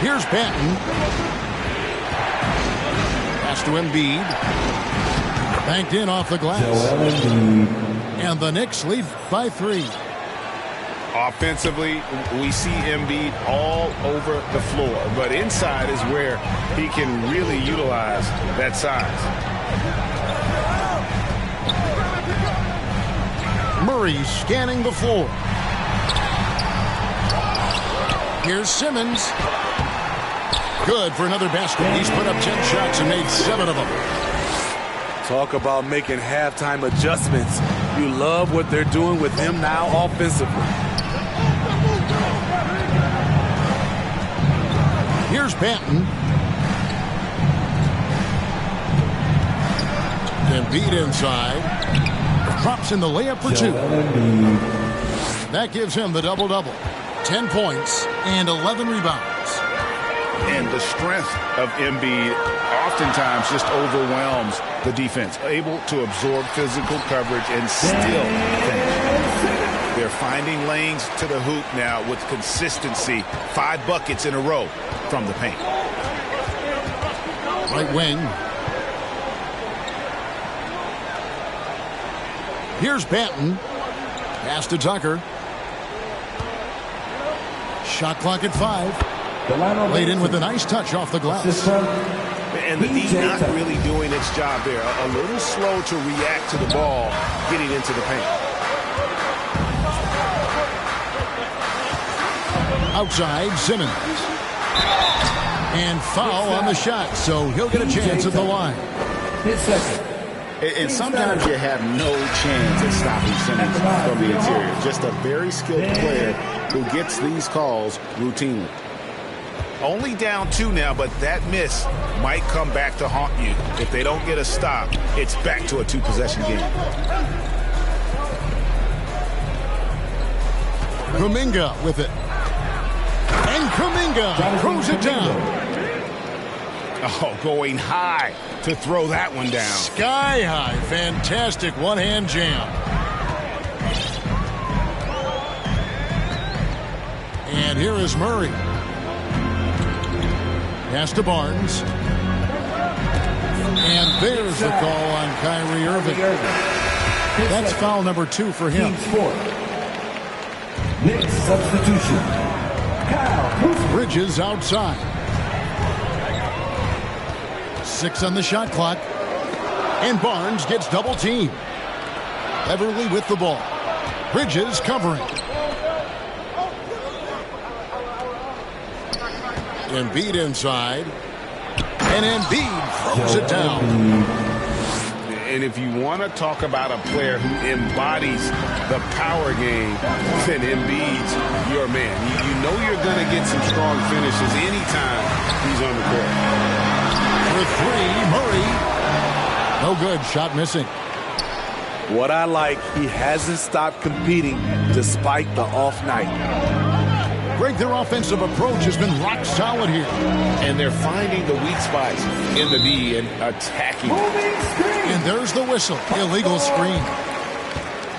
Here's Banton. Pass to Embiid. Banked in off the glass. And the Knicks lead by 3. Offensively, we see Embiid all over the floor, but inside is where he can really utilize that size. Murray scanning the floor. Here's Simmons. Good for another basket. He's put up 10 shots and made 7 of them. Talk about making halftime adjustments. You love what they're doing with him now offensively. Here's Banton. Embiid inside. Drops in the layup for 2. That gives him the double-double. 10 points and 11 rebounds. And the strength of Embiid oftentimes just overwhelms the defense. Able to absorb physical coverage and still finish. They're finding lanes to the hoop now with consistency. 5 buckets in a row from the paint. Right wing. Here's Banton. Pass to Tucker. Shot clock at 5. Laid in with a nice touch off the glass. And the D not really doing its job there. A little slow to react to the ball getting into the paint. Outside, Simmons. And foul on the shot, so he'll get a chance at the line. And sometimes you have no chance at stopping Simmons from the interior. Just a very skilled player who gets these calls routinely. Only down 2 now, but that miss might come back to haunt you. If they don't get a stop, it's back to a 2-possession game. Kuminga with it. And Kuminga throws it down. Oh, going high to throw that one down. Sky high. Fantastic one-hand jam. And here is Murray. Pass to Barnes. And there's the call on Kyrie Irving. That's foul number 2 for him. Next substitution. Bridges outside. 6 on the shot clock. And Barnes gets double teamed. Everly with the ball. Bridges covering. Embiid inside. And Embiid throws it down. And if you want to talk about a player who embodies the power game, then Embiid's your man. You know you're going to get some strong finishes anytime he's on the court. For 3, Murray. No good. Shot missing. What I like, he hasn't stopped competing despite the off night. Greg, their offensive approach has been rock solid here. And they're finding the weak spots in the D and attacking. And there's the whistle. Illegal screen.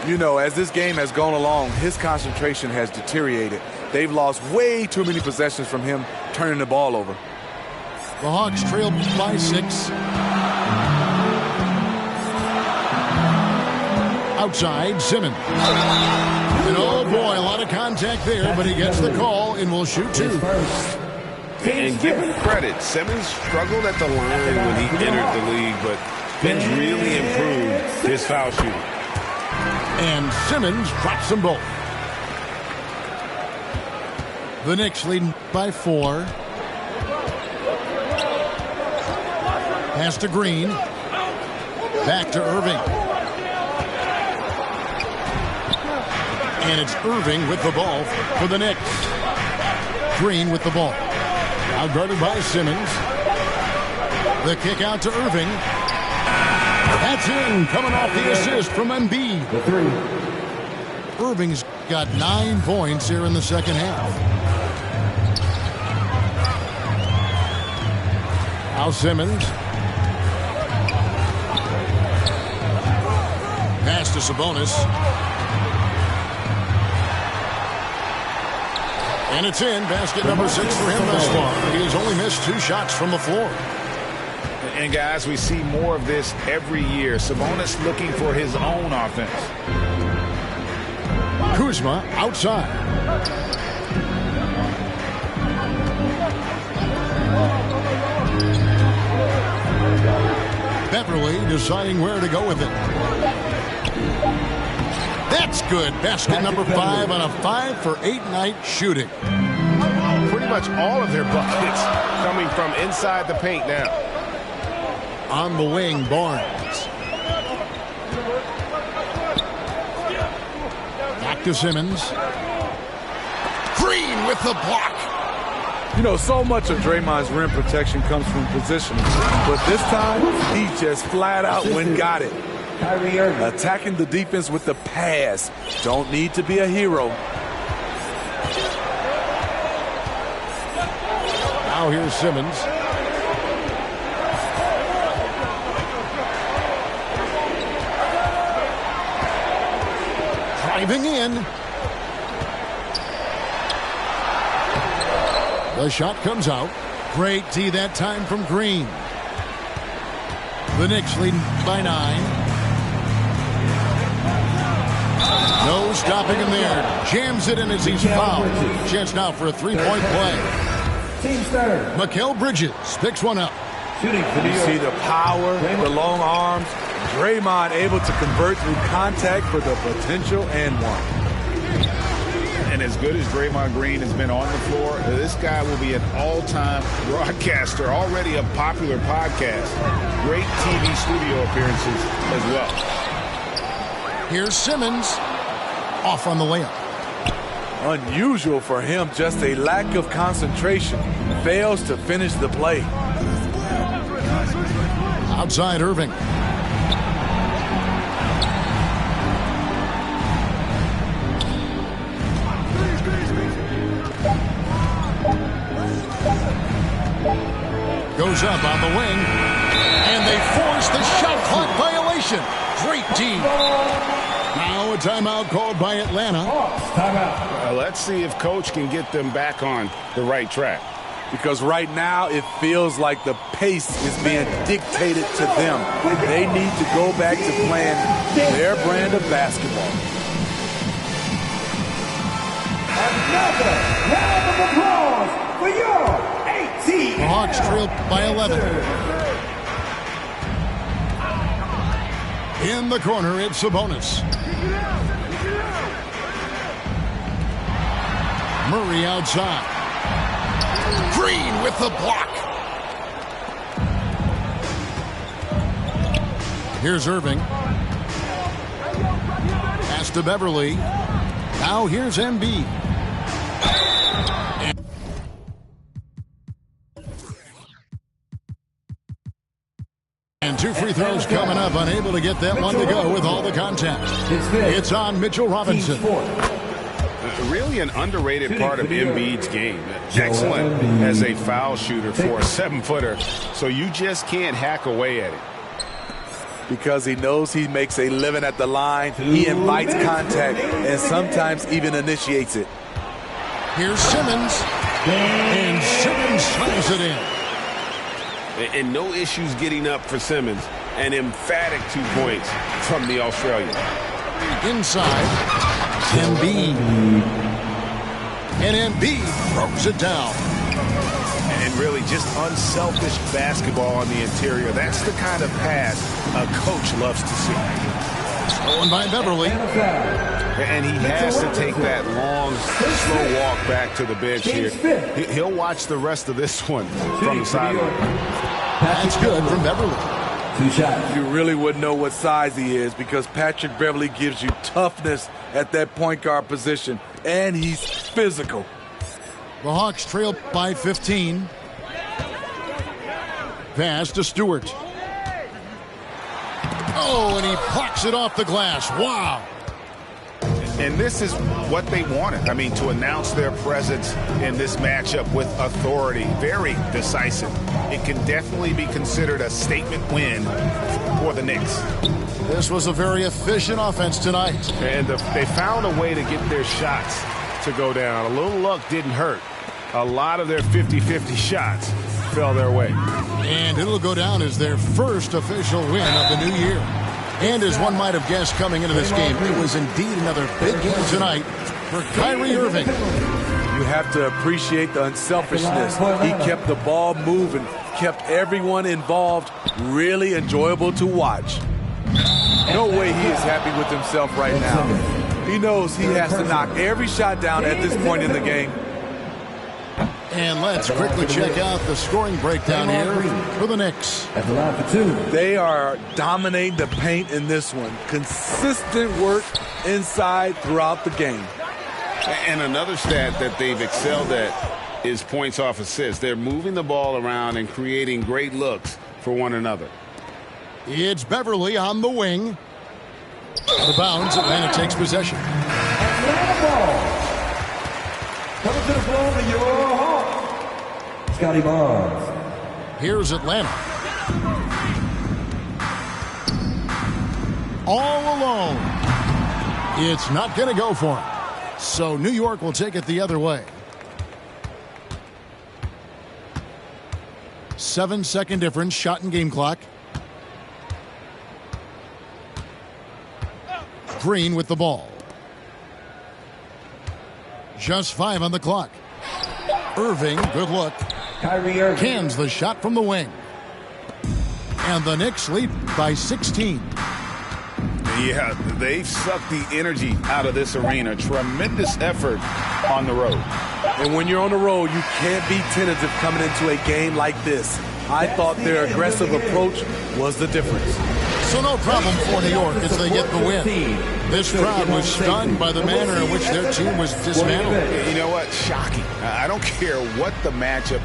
You know, as this game has gone along, his concentration has deteriorated. They've lost way too many possessions from him turning the ball over. The Hawks trail by 6. Outside, Simmons. And oh boy, a lot of contact there, but he gets the call and will shoot 2. And give him credit. Simmons struggled at the line when he entered the league, but Ben's really improved his foul shooting. And Simmons drops them both. The Knicks leading by 4. Pass to Green. Back to Irving. And it's Irving with the ball for the Knicks. Green with the ball. Now guarded by Simmons. The kick out to Irving. That's in, coming off the assist from Embiid. The 3. Irving's got 9 points here in the second half. Now Simmons. Pass to Sabonis. And it's in. Basket number 6 for him thus far. He has only missed 2 shots from the floor. And guys, we see more of this every year. Sabonis looking for his own offense. Kuzma outside. Beverly deciding where to go with it. That's good. Basket number 5 on a 5 for 8 night shooting. Pretty much all of their buckets coming from inside the paint now. On the wing, Barnes. Back to Simmons. Green with the block. You know, so much of Draymond's rim protection comes from positioning. But this time, he just flat out went and got it. Kyrie Irving. Attacking the defense with the pass. Don't need to be a hero. Now here's Simmons. Driving in. The shot comes out. Great tee that time from Green. The Knicks leading by 9. No stopping him there. Jams it in as he's fouled. Chance now for a 3-point play. Team starter. Mikal Bridges picks one up. Shooting for New You York. see the power, the long arms. Draymond able to convert through contact for the potential and one. And as good as Draymond Green has been on the floor, this guy will be an all-time broadcaster, already a popular podcast. Great TV studio appearances as well. Here's Simmons. Off on the layup. Unusual for him, just a lack of concentration. Fails to finish the play. Outside Irving. Goes up on the wing. And they force the shot clock violation. Great team. Now a timeout called by Atlanta. Timeout. Let's see if Coach can get them back on the right track. Because right now it feels like the pace is being dictated to them. They need to go back to playing their brand of basketball. Another round of applause for your AT. The Hawks trail by 11. In the corner, it's Sabonis. Murray outside. Green with the block. Here's Irving. Pass to Beverly. Now here's Embiid. And two free throws coming up. Unable to get that one to go with all the contact. It's on Mitchell Robinson. Really an underrated part of Embiid's game. Excellent as a foul shooter for a 7-footer. So you just can't hack away at it. Because he knows he makes a living at the line. He invites contact and sometimes even initiates it. Here's Simmons. And Simmons slams it in. And no issues getting up for Simmons. An emphatic 2 points from the Australian. Inside. Embiid. And Embiid throws it down. And really just unselfish basketball on the interior. That's the kind of pass a coach loves to see. Stolen by Beverly. And he has to take that long, slow walk back to the bench here. He'll watch the rest of this one from the sideline. That's good from Beverly. 2 shots. You really wouldn't know what size he is because Patrick Beverly gives you toughness at that point guard position, and he's physical. The Hawks trail by 15. Pass to Stewart. Oh, and he plucks it off the glass. Wow. And this is what they wanted. I mean, to announce their presence in this matchup with authority. Very decisive. It can definitely be considered a statement win for the Knicks. This was a very efficient offense tonight. And they found a way to get their shots to go down. A little luck didn't hurt. A lot of their 50-50 shots fell their way. And it'll go down as their first official win of the new year. And as one might have guessed coming into this game, it was indeed another big game tonight for Kyrie Irving. You have to appreciate the unselfishness. He kept the ball moving, kept everyone involved, really enjoyable to watch. No way he is happy with himself right now. He knows he has to knock every shot down at this point in the game. And let's quickly check out the scoring breakdown here for the Knicks. At the line for 2. They are dominating the paint in this one. Consistent work inside throughout the game. And another stat that they've excelled at is points off assists. They're moving the ball around and creating great looks for one another. It's Beverly on the wing. The bounds, Atlanta takes possession. Atlanta ball. Coming to the floor for your Hawks. Scotty Barnes. Here's Atlanta. All alone. It's not going to go for him. So New York will take it the other way. 7-second difference, shot and game clock. Green with the ball. Just 5 on the clock. Irving, good look. Kyrie Irving. Cans the shot from the wing. And the Knicks lead by 16. Yeah, they've sucked the energy out of this arena. Tremendous effort on the road. And when you're on the road, you can't be tentative coming into a game like this. I thought their aggressive approach was the difference. So no problem for New York as they get the win. This crowd was stunned by the manner in which their team was dismantled. You know what? Shocking. I don't care what the matchup